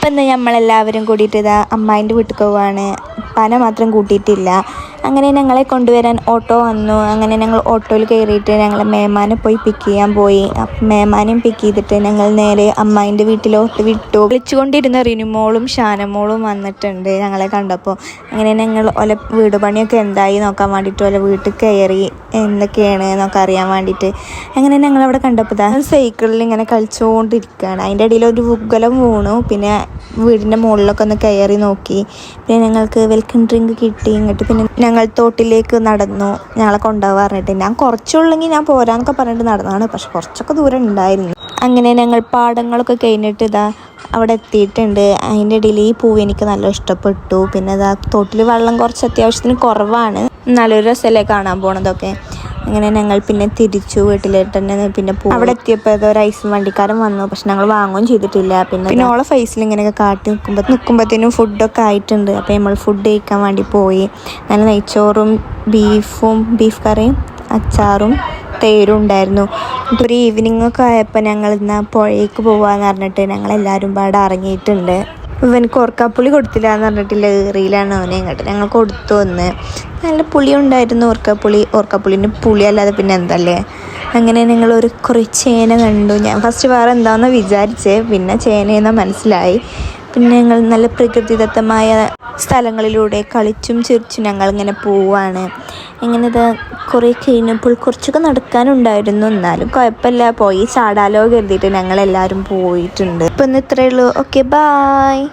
അപ്പം ഇന്ന് നമ്മളെല്ലാവരും കൂടിയിട്ട് ഇതാ അമ്മായിൻ്റെ വീട്ടിൽ പോവുകയാണ്. ഉപ്പാനെ മാത്രം കൂട്ടിയിട്ടില്ല. അങ്ങനെ ഞങ്ങളെ കൊണ്ടുവരാൻ ഓട്ടോ വന്നു. അങ്ങനെ ഞങ്ങൾ ഓട്ടോയിൽ കയറിയിട്ട് ഞങ്ങൾ മേമാനെ പോയി പിക്ക് ചെയ്യാൻ പോയി. മേമാനെയും പിക്ക് ചെയ്തിട്ട് ഞങ്ങൾ നേരെ അമ്മായിൻ്റെ വീട്ടിലോട്ട് വിട്ടു. വിളിച്ചുകൊണ്ടിരുന്ന റിനുമോളും ഷാനമോളും വന്നിട്ടുണ്ട് ഞങ്ങളെ കണ്ടപ്പോൾ. അങ്ങനെ ഞങ്ങൾ ഓല വീട് പണിയൊക്കെ എന്തായി നോക്കാൻ വേണ്ടിയിട്ട് ഓല വീട്ടിൽ കയറി എന്തൊക്കെയാണ് എന്നൊക്കെ അറിയാൻ വേണ്ടിയിട്ട്. അങ്ങനെ ഞങ്ങളവിടെ കണ്ടപ്പോൾ സൈക്കിളിൽ ഇങ്ങനെ കളിച്ചുകൊണ്ടിരിക്കുകയാണ്. അതിൻ്റെ ഇടയിൽ ഒരു ഉഗ്ഗലം വീണു. പിന്നെ വീടിൻ്റെ മുകളിലൊക്കെ ഒന്ന് കയറി നോക്കി. പിന്നെ ഞങ്ങൾക്ക് വെൽക്കം ഡ്രിങ്ക് കിട്ടി. ഇങ്ങോട്ട് പിന്നെ ഞങ്ങൾ തോട്ടിലേക്ക് നടന്നു. ഞങ്ങളെ കൊണ്ടുപോകാൻ പറഞ്ഞിട്ട് ഞാൻ കുറച്ചുള്ളെങ്കിൽ ഞാൻ പോരാന്നൊക്കെ പറഞ്ഞിട്ട് നടന്നതാണ്. പക്ഷെ കുറച്ചൊക്കെ ദൂരം ഉണ്ടായിരുന്നു. അങ്ങനെ ഞങ്ങൾ പാടങ്ങളൊക്കെ കഴിഞ്ഞിട്ട് ഇതാ അവിടെ എത്തിയിട്ടുണ്ട്. അതിൻ്റെ ഇടയിൽ ഈ പൂവ് എനിക്ക് നല്ല ഇഷ്ടപ്പെട്ടു. പിന്നെ ഇതാ തോട്ടിൽ വെള്ളം കുറച്ച് അത്യാവശ്യത്തിന് കുറവാണ്. നല്ലൊരു രസമല്ലേ കാണാൻ പോണതൊക്കെ. അങ്ങനെ ഞങ്ങൾ പിന്നെ തിരിച്ചു വീട്ടിലേക്ക് തന്നെ. പിന്നെ അവിടെ എത്തിയപ്പോൾ ഒരു ഐസ് വണ്ടിക്കാരൻ വന്നു. പക്ഷെ ഞങ്ങൾ വാങ്ങുകയും ചെയ്തിട്ടില്ല. പിന്നെ ഓളെ ഫേസിൽ ഇങ്ങനെയൊക്കെ കാട്ടി നിൽക്കുമ്പോഴത്തേനും ഫുഡൊക്കെ ആയിട്ടുണ്ട്. അപ്പോൾ നമ്മൾ ഫുഡ് കഴിക്കാൻ വേണ്ടി പോയി. നല്ല നെയ്ച്ചോറും ബീഫ് കറിയും അച്ചാറും തേരും ഉണ്ടായിരുന്നു. ഒരു ഈവനിങ് ഒക്കെ ആയപ്പോൾ ഞങ്ങൾ എന്നാൽ പുഴയ്ക്ക് പോകാമെന്ന് പറഞ്ഞിട്ട് ഞങ്ങളെല്ലാവരും പാടെ ഇറങ്ങിയിട്ടുണ്ട്. ഇവനക്ക് ഓർക്കാപ്പുളി കൊടുത്തില്ല എന്ന് പറഞ്ഞിട്ടില്ല, ഏറിയിലാണ് അവനെ. ഇങ്ങോട്ട് ഞങ്ങൾ കൊടുത്തു വന്ന്. നല്ല പുളി ഉണ്ടായിരുന്നു ഓർക്കാപ്പുളിൻ്റെ പുളി അല്ലാതെ പിന്നെ എന്തല്ലേ. അങ്ങനെ ഞങ്ങൾ കുറേ ചേന കണ്ടു. ഞാൻ ഫസ്റ്റ് വേറെ എന്താണെന്ന് വിചാരിച്ചേ, പിന്നെ ചേനയെന്ന് മനസ്സിലായി. പിന്നെ ഞങ്ങൾ നല്ല പ്രകൃതിദത്തമായ സ്ഥലങ്ങളിലൂടെ കളിച്ചും ചിരിച്ചും ഞങ്ങളിങ്ങനെ പോവാണ്. ഇങ്ങനെ ഇത് കുറേ കഴിഞ്ഞപ്പോൾ കുറച്ചൊക്കെ നടക്കാനുണ്ടായിരുന്നു. എന്നാലും കുഴപ്പമില്ല, പോയി ചാടാലോ കരുതിയിട്ട് ഞങ്ങളെല്ലാവരും പോയിട്ടുണ്ട്. ഇപ്പം ഇന്ന് ഇത്രയേ ഉള്ളൂ. Okay, bye.